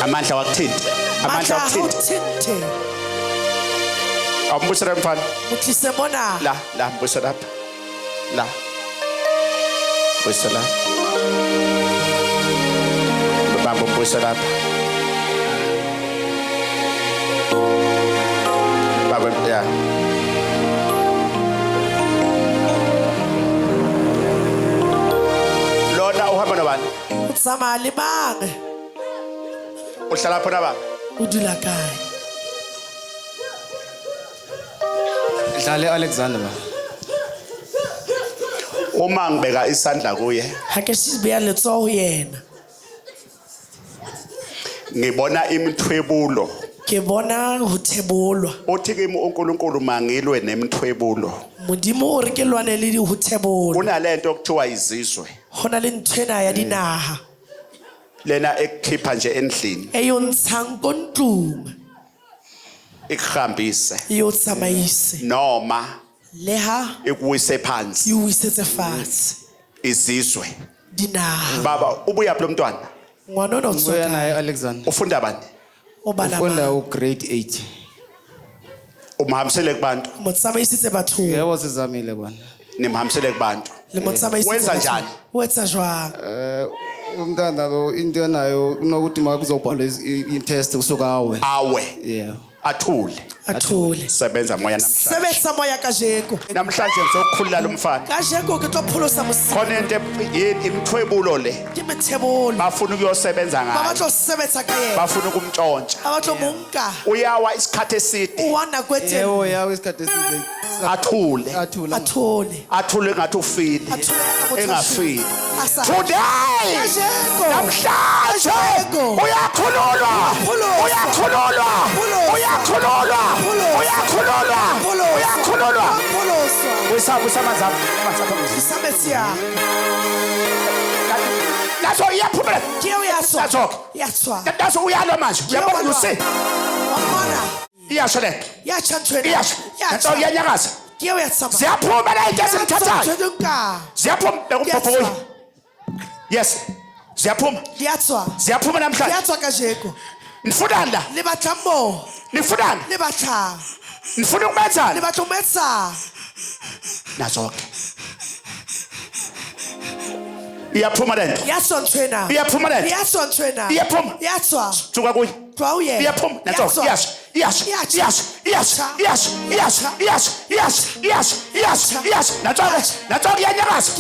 Amandla wakuthinte. Amandla wakuthinte. Awumbusela mfana. La mbusela lapha. La. Mbusela. Baba mbusela lapha. Baba ya. Lona uhamba nabani? Utsama libange. Uhlala phona baba? Udula kai. Dlale Alexander ba. Uma ngibeka isandla kuye. Ha ke sizibeya letsoho yena. Ngibona imithwebulo. Ke bona ho thebolwa. Uthi kimi uNkulunkulu mangilwe nemithwebulo. Modimo o re ke lwane le di ho thebolwa. Kunalento okuthiwa izizwe. Hona le nthwena ya dinaha. Lena ekukhipha nje endlini. Eyontshang ko ntlong. Ikuhambise. Yotsamaise. Noma Leha ikuwise phansi. Iwisetse fatshe. Izizwe. Dinaha. Baba ubuya phi lo mntwana? Ngwana no Ubuya naye Alexander. Ufunda bani? Ufunda ugrade 8. Umhambisele kubantu. Motsamaisitse batho. Yebo sizamile bana. Nimhambisele kubantu. Le motsamaisitse. Wenza njani? Wenza jwang? Umntana lo into nayo unokuthi makuzobhala i-test usuka awe. Yeah. Athule. Sebenza moya namhlanje. Sebetsa moya kajeko. Namhlanje ngizokukhulula lo mfana. Kajeko ke tlo pholosa mosimo. Khona into imithwebulo le. Ke methebolo. Bafuna ukuyosebenza ngayo. Baba tlo sebetsa ka yena. Bafuna ukumntshontsha. Baba tlo monka. Uyawa isikhathi eside. Uwana kwethe. Yebo yawa isikhathi eside. Athule ngathi ufile. Engafili. Today. Namhlanje uyakhululwa. Usamazapha. That's all yaphumela. That's all uyalwa manje. Uyabona you see. Iyasho le. Iyasho iyanyakaza. Ziyaphuma la into esimthathayo. Ziyaphuma. Yes. Ziyaphuma. Ziyaphuma namhlanje. Nifundani la? Nifundani? Nifuna ukumenzani? Nazo ke. iyaphuma lento yatswa ntwena iyaphuma lento yatswa ntwena iyaphuma yatswa suka kuyi twa uye iyaphuma nanto yes nanto kuyanyakaza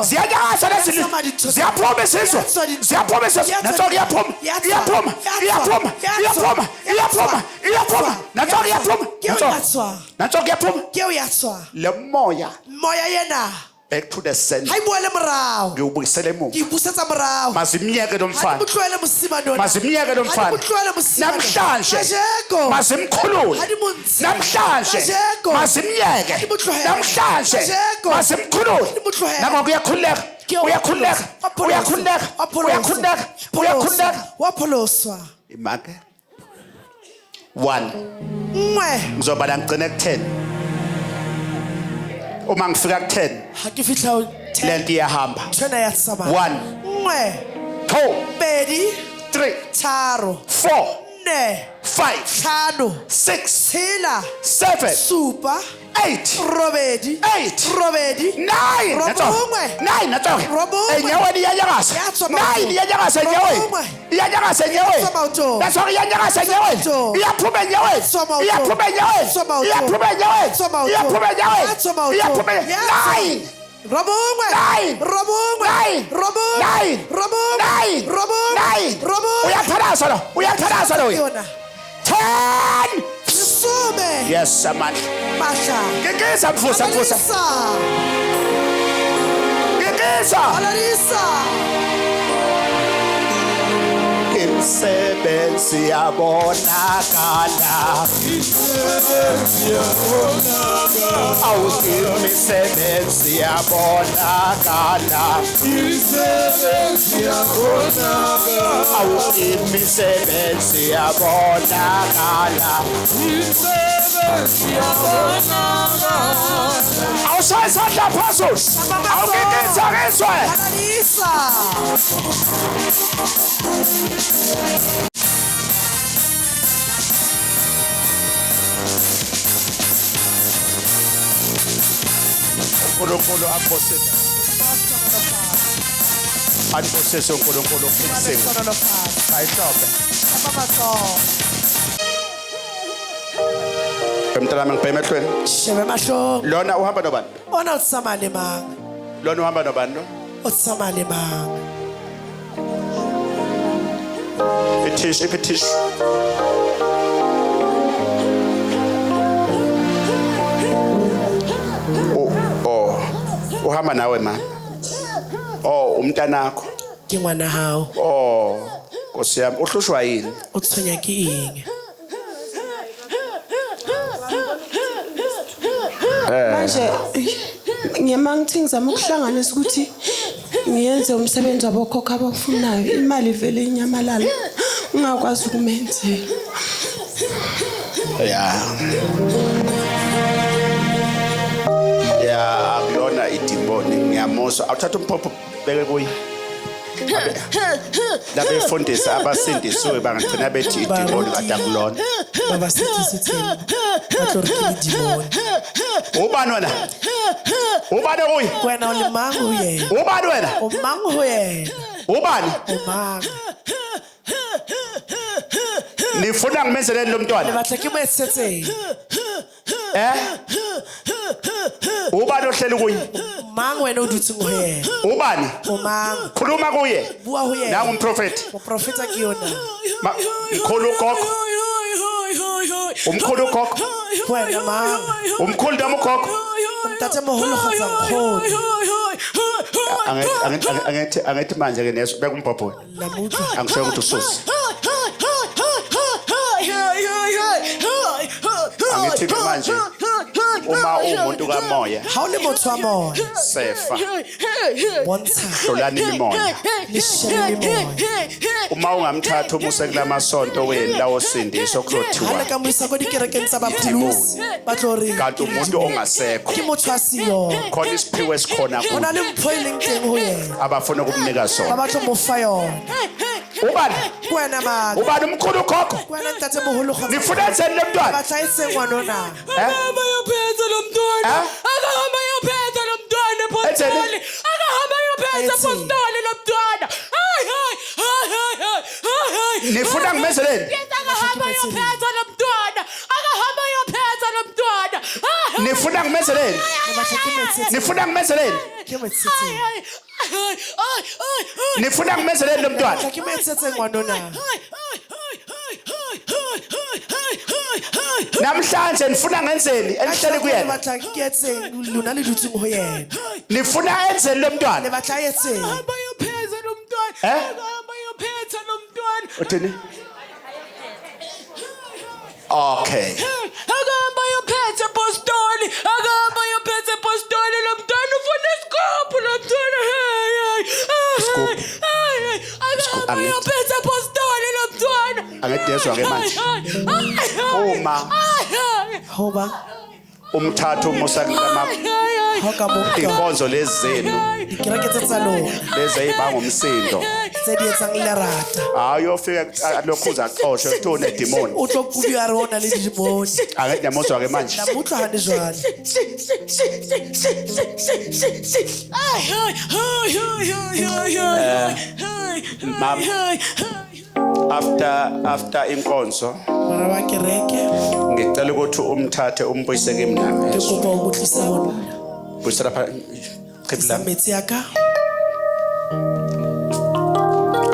ziyanyakaza lezi ziyaphuma isizwe nanto iyaphuma nanto kuyaphuma yatswa le moya moya yena back to the center hayibuele morao ngiyubuyisela emuva ngibusetsa morao mazimnyeke lo mfana utlwele musima nona mazimnyeke lo mfana utlwele musima namhlanje Kajeko mazimkhulule Hadimunzi namhlanje Kajeko mazimnyeke Hadimutlwele namhlanje Kajeko mazimkhulule Hadimutlwele nako kuyakhululeka wapholoswa imake 1 mwe ngizobala ngicine ku10 uma ngifika ku10 hakifihla 10 lento iyahamba tshena yatsama 1 mwe 2 bedi 3 tharo 4 ne 5 tlhano 6 tshela 7 supa 8 robedi 8 robedi 9 Robongwe. enyaweni iyanyakaza Yatswa 9 iyanyakaza enyaweni Robongwe. iyanyakaza enyaweni Yatswa mawuto. that's iyanyakaza enyaweni Mawuto. iyaphuma enyaweni Yatswa mawuto. iyaphuma enyaweni Yatswa mawuto. iyaphuma enyaweni Yatswa mawuto. iyaphuma enyaweni Yatswa mawuto. iyaphuma Yatswa. 9 Robongwe 9 Robongwe 9 Robongwe 9 Robongwe 9 Robongwe 9 Robongwe uyathalaza lo yona 10 Sume yes amandla Masha ngekeza mfusa ngekeza Alalisa imisebenzi yabonakala awu imisebenzi yabonakala awu imisebenzi yabonakala awushaya isandla phezulu awugekeza ngizwe Alalisa uNkulunkulu akubosise anibosise uNkulunkulu uqinisile ayihlobe emntanami ngibhema ehlweni Shebe mahlo lona uhamba nobani ona utsamale mang lona uhamba nobani lo utsamale mang ithish uhamba nawe ma umntanakho ngingwana hawo Nkosi yami uhlushwa yini uthonya ke eng manje ngiyama ngithi ngizama ukuhlanganisa ukuthi ngiyenze umsebenzi wabokhokho abafunayo imali vele inyamalala ungakwazi ukumenzela akuyona idimoni ngiyamuzwa awuthatha umphopho beke kuyi labefundisa abasindisiwe bangagcina bethi idimoni kade akulona baba sithi thina batlorikile dimoni ubani wena ubani kuyi wena ulimangu yena ubani wena umangu yena ubani umangu nifuna ngimenzeleni lo mntwana batla ke mo etsetseng ubani ohleli kuyi mang wena o dutse go yena ubani umangu khuluma kuye bua ho yena nangu umprofeti uprofeta ke yona mkhulu gogo umkhulu gogo wena mang umkhulu noma ugogo ntate moholo kgotsa nkgono angithi manje ke neso beka umbhobho angisho ukuthi ususi angithi manje uma umuntu kamoya ha o le motho wa moya sefa bontsha hlolani imimoya lishele moya uma ungamthatha umuse kulamasonto wena lawo sindiso ha le kuzothiwa ka mo isa go dikerekeng tsa bapholosi ba tlo re kanti umuntu ongasekho ke motho a siyo khona isiphiwo esikhona go na le mpho e leng teng ho yena abafuna ukumnika ba sona batlo mo fa yona ubani wena mang ubani umkhulu gogo wena ntate moholo kgotsa nifuna enzeni lo mntwana ba tla etse ngwanona Akama yophetha lo mntwana akama yophetha lo mntwana apostoli akahamba ayophetha apostoli lo mntwana Nifuna ngimezeleni? akahamba ayophetha lo mntwana akahamba ayophetha lo mntwana Nifuna ngimezeleni? Nifuna ngimezeleni? Nifuna ngimezeleni lo mntwana? Namhlanje nifuna ngenzeni enihleli kuyena? Nifuna enzeni lo mntwana? akahamba ayophetha lo mntwana akahamba ayophetha lo mntwana Uthini? Okay. akahamba ayophetha apostoli akahamba ayophetha apostoli lo mntwana ufuna isikophu lo mntwana akahamba ayophetha apostoli lo mntwana Angedezwa ke manje. Uma Hoba. umthathu umusa kulama Hoka boka. inkonzo lezi zenu Kereke tsa tsalo. lezi ayibanga umsindo. Tse di etsang lerata. Ayofika lokhuza axoshwe kuthone demon. O tlo kubiwa rona le dimoni. Angedamozwa ke manje. Na mutlo ha ne jwale. Ma'am. After inkonzo Mara wa kereke. ngicela ukuthi umthathe umbuyise kimnami. Ke kopa o butlisa bona. Buyisa lapha Sa metsi aka.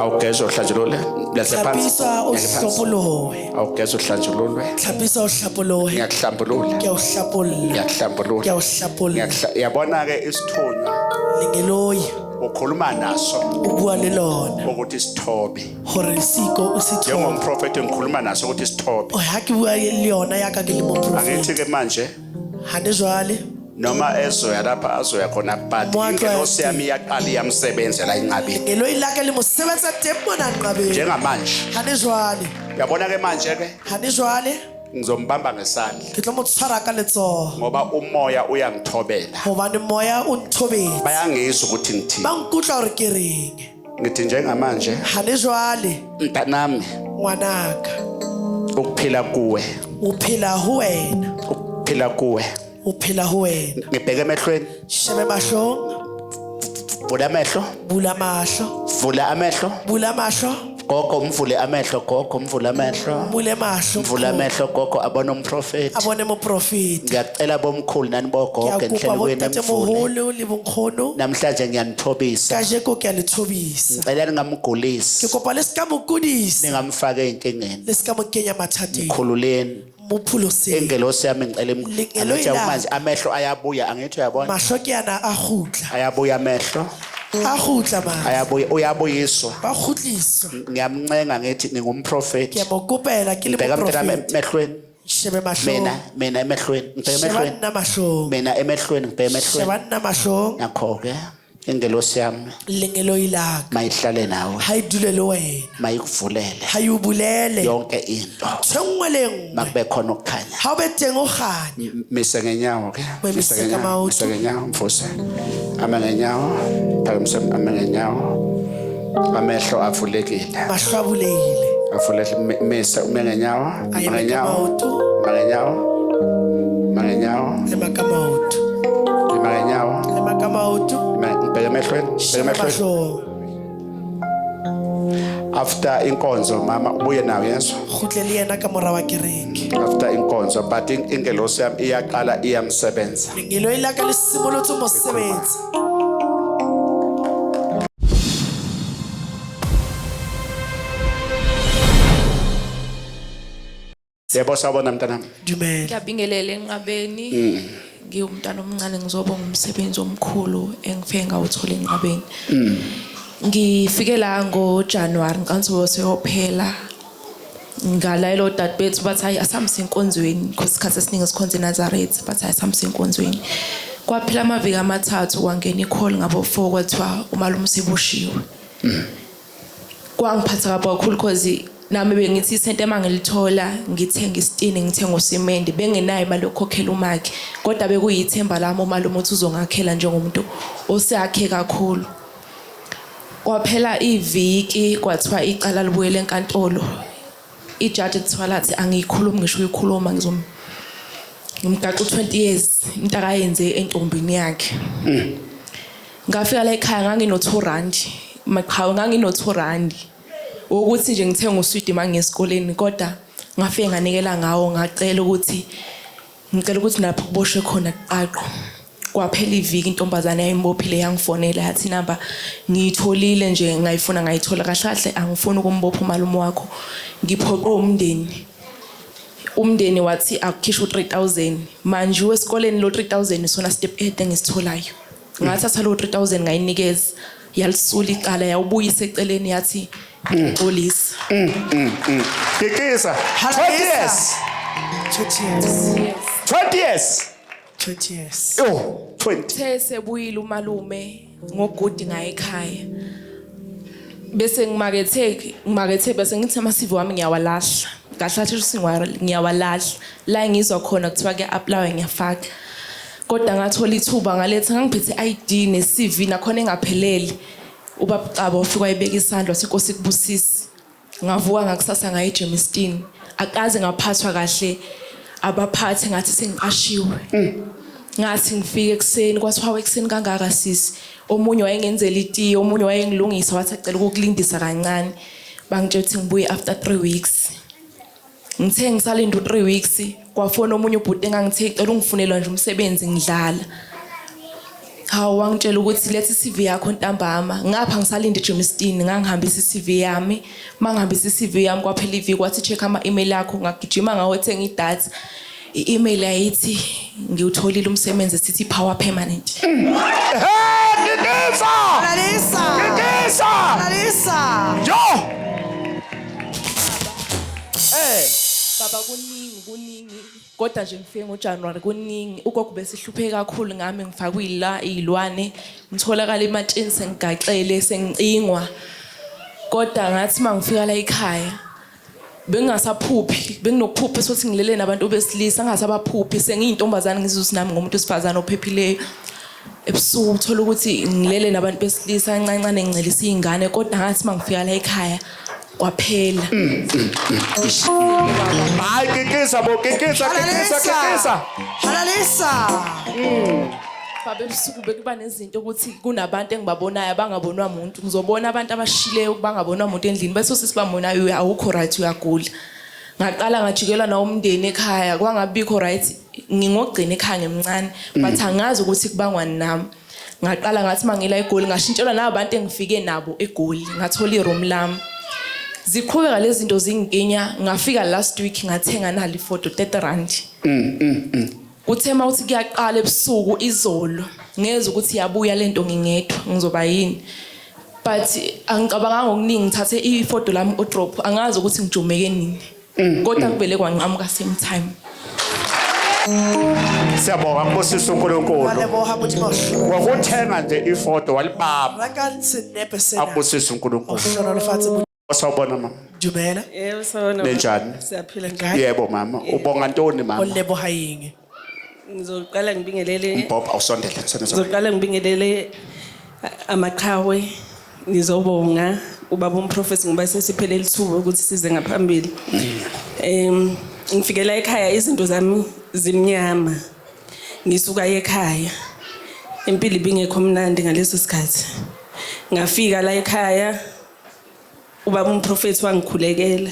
awugeza uhlanjulule lahle phansi. Tlhapisa o hlopolohe. Awugeza uhlanjululwe. Tlhapisa o hlapolohe. Ngiyakuhlambulula. Ke o hlapolla. Ngiyakuhlambulula. Ke o hlapolla. Yabona ke isithunywa Lingeloyi. ukhuluma naso O bua le lona. ukuthi sithobe. Hore siko o se thoba. Njengomprofeti ngikhuluma naso ukuthi sithobe. O ha ke bua le yona ya ka ke le mo prophet. Angithi ke manje Ha ne jwale. noma ezoya lapha azoya khona but ingelosi yami iyaqala iyamsebenzela inqabile Ngeloyi lakhe le mosebetsa teng mona nqabeng. njengamanje. Ha ne jwale. Yabona ke manje ke Ha ne jwale. ngizombamba ngesandla Ke tlo mo tshwara ka letsoho. ngoba umoya uyangithobela. Hobane moya o nthobetse. Bayangizwa ukuthi ngithini. Ba nkutla hore ke reng. Ngithi njengamanje Ha ne jwale mntanami ngwanaka ukuphila kuwe o phela ho wena. ukuphila kuwe O phela ho wena. ngibheke emehlweni. Shebe mahlong. Vula amehlo. Bula mahlo. Vula amehlo. Bula mahlo. Gogo mvule amehlo. Gogo mvula amehlo. Bule mahlo. Mvula amehlo gogo abone umprofeti. Abone mo prophet. Ngiyacela bomkhulu nani bogogo Ke enhlelo bo kwenu tate emvule. moholo le bonkgono. Namhlanje ngiyanithobisa. Kajeko ke a le thobisa. Ngicela Ke ningamgulisi. kopa le ska mo kudisa. Ningamfake enkingeni. Le ska mo kenya mathateng. Khululeni. Mo phuloseng. Ingelosi yami ngicela Lingelo angithi ila- manje amehlo ayabuya angithi uyabona. Mahlo ke ana a gutla. Ayabuya amehlo. A gutla ma. Ayabuya uyabuyiswa. Ba gutliswa. Ngiyamncenga ngithi Ke ningumprofeti. a mo kopela ke le Bheka mo mntana prophet. emehlweni. Shebe mahlong. Mina emehlweni. Ngibheka Sheba emehlweni. nna mahlong. Mina emehlweni ngibheka emehlweni. Sheba nna mahlong. Ngakho ke ingelosi yami Lengelo ilaka. mayihlale nawe. Ha idule le wena. Mayikuvulele Ha ibulele. yonke into. Tshengwe le nngwe. Makube khona ukukhanya. Ha o be teng o kganya. Mise ngenyawo ke. Mise ka maoto. Mise ngenyawo mfuse. Ame ngenyawo. Phakamisa ame ngenyawo. Amehlo avulekile. Mahlo a bulehile. Avulekile mise ume ngenyawo. A eme ka Ngenyawo. maoto. Ngenyawo. Ngenyawo. Ema ka maoto. Ngenyawo. Ema ka maoto. Bheka emehlweni. Bheka Sheba emehlweni. mahlong. After inkonzo mama ubuye nawe yeso. Kgutle le yena ka mora wa kereke. After inkonzo but ingelosi yami iyaqala iyamsebenza. Lengelo ilaka le simolotse mosebetsi. Yebo sabona mntanami. Dumela. ngiyabingelela enqabeni ngiwumntana omncane ngizobonga umsebenzi omkhulu engifike ngawuthola enqabeni ngifike la ngoJanuary nkansuku seyophela ngalayelo dadebethu bathi hayi asamse inkonzweni because isikhathi esiningi sikhonze eNazaretha bathi hayi asamse inkonzweni kwaphela amaviki amathathu kwangena icall ngabo 4 kwathiwa umalume useboshiwe kwangiphatha kabi kakhulu because nami bengithi isente mangilithola ngithenga isitini ngithenga usimende bengenayo imali yokukhokhela umakhe kodwa bekuyithemba lami umalume uthi uzongakhela njengomuntu osakhe kakhulu kwaphela iviki kwathiwa icala libuyele enkantolo ijaji ethiwa lathi angiyikhulumi ngisho ukuyikhuluma ngimgaqa 20 years into akayenze entombini yakhe ngafika la ekhaya ngangino-2 maqhawe ngangino-2 ukuthi nje ngithenga uswidi mangiyesikoleni kodwa ngafike nganikela ngawo ngicela ukuthi lapho kuboshwe khona qaqo kwaphela iviki intombazane yayimbophile yangifonela yathi namba ngiyitholile nje ngayithola kahle kahle angifuni ukumbopha umalume wakho ngiphoqe umndeni wathi akukhishwe 3000 manje wesikoleni lo 3000 isona step ahead engisitholayo ngathatha lo 3000 ngayinikeza yalisula iqala yawubuyisa eceleni yathi polisi Kekisa 20 years 20 years. Oh 20 sebuyile umalume ngogudi ngaye ekhaya bese ngimakethe bese ngithi amasivi wami ngiyawalahla ngahlathi usingwara ngiyawalahla la ngizwa khona kuthiwa ke apply ngiyafaka kodwa ngathola ithuba ngaletha ngangiphethe ID ne CV nakhona engaphelele ubaba Caba ufika ayibeka isandla senkosi kubusisi ngavuka ngakusasa ngaye eJemiston akaze ngaphathwa kahle abaphathi ngathi sengiqashiwe ngathi ngifike ekseni kwathiwa ekseni kangaka sisi omunye wayengenzela itiye omunye wayengilungisa wathi acela ukukulindisa kancane bangitshela ukuthi ngibuye after 3 weeks ngithe ngisalinda 3 weeks kwafona omunye ubhuti engangithe icela ungifunelwa nje umsebenzi ngidlala hawu wangitshela ukuthi lethi CV yakho ntambama ngapha ngisalinda eJemiston ngangihambisa iCV yami mangihambisa iCV yami kwaphela iviki kwathi check ama-email akho ngagijima ngawo ethenga idatha i-email ayithi ngiwutholile umsebenzi sithi power permanent Lalisa. Yo baba kuningi kodwa nje ngifike ngoJanuary kuningi ugogo besihluphe kakhulu ngami ngifakwe izilwane ngitholakala ematsheni sengigaxele sengicingwa kodwa ngathi mangifika la ekhaya bengingasaphuphi benginokuphupha sokuthi ngilele nabantu besilisa ngingasabaphuphi sengiyintombazane ngizuthi nami ngomuntu wesifazane ophephileyo ebusuku uthola ukuthi ngilele nabantu besilisa kancancane ngicelisa izingane kodwa ngathi mangifika la ekhaya kwaphela hayi kekisa Lalisa. baba ebusuku bekuba nezinto ukuthi kunabantu engibabonayo abangabonwa umuntu ngizobona abantu abashileyo bangabonwa umuntu endlini bese sisibabonayo awukho right uyagula ngaqala ngajikela na umndeni ekhaya kwangabikho right ngingogcina ekhaya ngemncane but angazi ukuthi kubangwani nami ngaqala ngathi mangila eGoli ngashintshelwa nabantu engifike nabo eGoli ngathola iroom lami ziqhubeka lezi zinto zinginkenya ngafika last week ngathenga nali photo 30 rand uthema uthi kuyaqala ebusuku izolo ngeze ukuthi yabuya lento ngingedwa ngizoba yini but angicabanga ngokuningi ngithathe ifoto lami odrop angazi ukuthi ngijumeke nini kodwa kubele kwanqamuka same time siyabonga Nkosisi uNkulunkulu Waleboha buthi bohle. wakuthenga nje ifoto walibaba Rakanse nepe sena. abusisa uNkulunkulu Shona lefatse wasawubona mama Dumela. Yebo sawona. Lenjani? Siyaphila Ngayi. Yebo mama ubonga ntoni mama Oleboha yingi. Ngizoqala ngibingelele Bob awusondele ngizoqala ngibingelele amaqhawe ngizobonga ubaba umprofeti ngoba sesiphelele ithuba ukuthi size ngaphambili. Ngifikela ekhaya izinto zami zimnyama. Ngisuka ekhaya. Impilo ibingekho mnandi ngaleso sikhathi. Ngafika la ekhaya ubaba umprofeti wangikhulekela.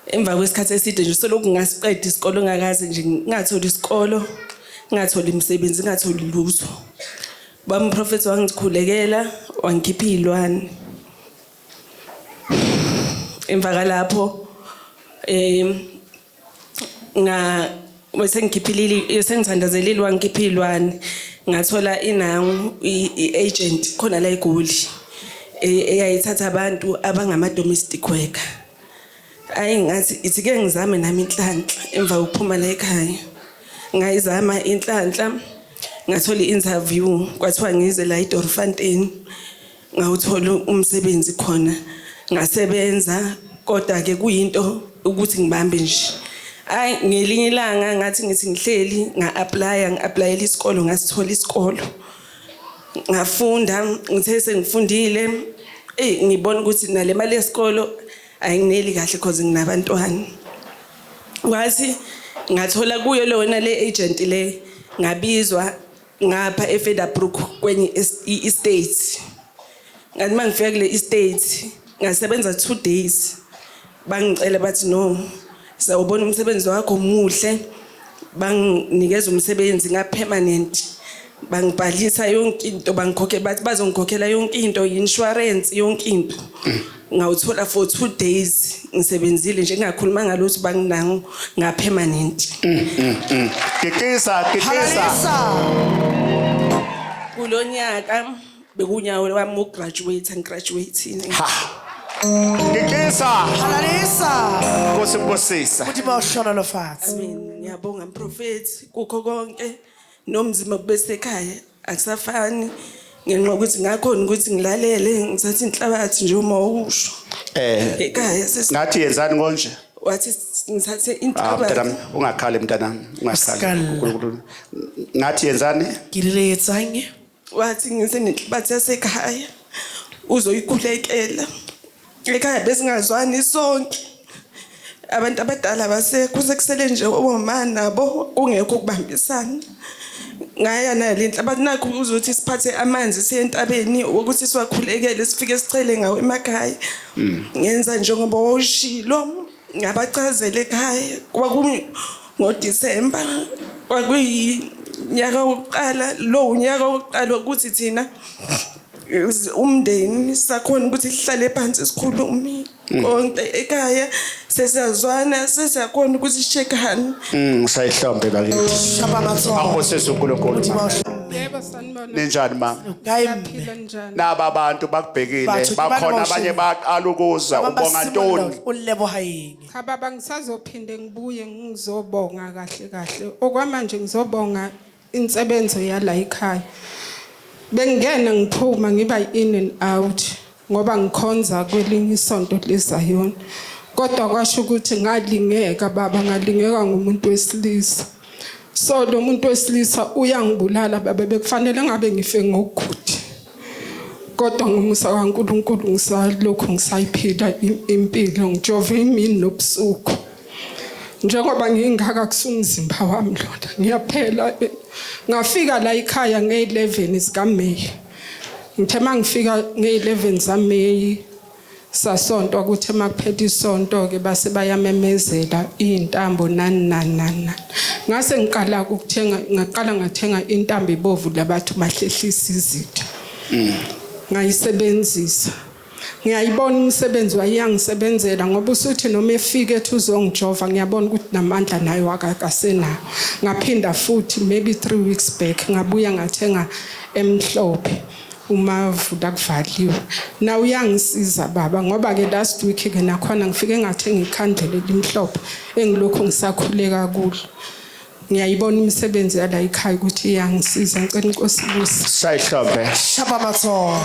Emva kwesikhathi eside nje soloko ngasiqeda isikolo ngakaze nje ngingatholi isikolo, ngingatholi imisebenzi, ngingatholi lutho. Ubaba umprofeti wangikhulekela, wangikhipha izilwane. Emva kalapho bese ngikhiphilile sengithandazeli wangikhipha izilwane ngathola inangu iagent khona la eGoli eyayithatha abantu abangama domestic worker. Ngathi ithike ngizame nami inhlanhla emva kokuphuma la ekhaya ngayizama inhlanhla ngathola i-interview kwathiwa ngize la eDorfontein ngawuthola umsebenzi khona ngasebenza kodwa ke kuyinto ukuthi ngibambe nje ngelinye ilanga ngathi ngithi ngihleli ngi-applyela isikolo ngasithola isikolo ngafunda ngithe sengifundile ngibona ukuthi nale mali yesikolo ayingineli kahle because nginabantwana kwathi ngathola kuyo lona le agent le ngabizwa ngapha eFederbrook kwenye estate. Ngathi mangifika kule estate ngasebenza 2 days. Bangicela bathi no. Sawubona umsebenzi wakho muhle. Banginikeza umsebenzi ngapermanent. Bangibhalisa yonke into bangikhokhe bathi bazongikhokhela yonke into insurance yonke into. Ngawuthola for 2 days ngisebenzile nje ngingakhuluma ngalutho banginango ngapermanent. Kikisa. Kulonyaka bekunyawo wami ugraduate ngigraduateini. Kikisa. Halalisa. Kusibusisa. Uthi bawushona lo fatsi. Amen. Ngiyabonga mprofeti kukho konke nomzima kubesekhaya akusafani ngenxa ukuthi ngakhona ukuthi ngilalele ngithatha inhlabathi nje uma usho. Ekhaya Ngathi yenzani konje? wathi ngithathe Mntanami inhlabathi. ungakhali mntanami ungakhali. Usikali. Ngathi yenzani? Ngililetsanye. Wathi ngisenenhlabathi yasekhaya uzoyikhulekela. Ekhaya besingazwani sonke. Abantu abadala basekho sekusele nje omama nabo kungekho ukubambisana. Ngaya nale inhlabathi nakho uzothi siphathe amanzi siyentabeni ukuthi siwakhulekele sifike sicele ngawo emakhaya. Ngenza njengoba wawushilo ngabachazela ekhaya ngoDisemba kwakuyinyaka wokuqala lo unyaka wokuqala ukuthi thina umndeni sakhona ukuthi sihlale phansi sikhulume konke ekhaya sesiyazwana sesiyakhona ukuthi sichekhane. Sayihlombe bakithi. Shaba matso. Angosese uNkulunkulu. Yebo sanibona. Ninjani ma? Siyaphila njani? Naba abantu bakubhekile bakhona abanye baqala ukuza ubonga ntoni? Ulebo hayini. Cha baba ngisazophinde ngibuye ngizobonga kahle. Okwamanje ngizobonga insebenzo yala ekhaya. Bengena ngiphuma ngiba in and out ngoba ngikhonza kwelinye isonto leZion. Kodwa kwasho ukuthi ngalingeka baba ngalingeka ngumuntu wesilisa. So lo muntu wesilisa uyangibulala baba bekufanele ngabe ngife ngogudi. Kodwa ngomusa kaNkulunkulu ngisalokho ngisayiphila impilo ngijove imini nobusuku. Njengoba ngingaka kusumzimba wami lona ngiyaphela ngafika la ekhaya nge11 zika May. Ngithe mangifika nge11 za May sasonto ukuthi makuphethe isonto ke base bayamemezela intambo nani. Ngase ngiqala ngaqala ngathenga intambo ibovu labathu mahlehlisa izitha. Ngayisebenzisa. Ngiyayibona umsebenzi wayangisebenzela ngoba usuthi noma efike ethi uzongijova ngiyabona ukuthi namandla nayo akakasenayo. Ngaphinda futhi maybe 3 weeks back ngabuya ngathenga emhlophe umavula kuvaliwe. Na uyangisiza baba ngoba ke last week ke nakhona ngifike ngathenga ikhandlela elimhlophe engilokho ngisakhuleka kulo. Ngiyayibona imisebenzi yala ekhaya ukuthi iyangisiza ngicela inkosi ibusi. Sayihlombe. Shaba matso.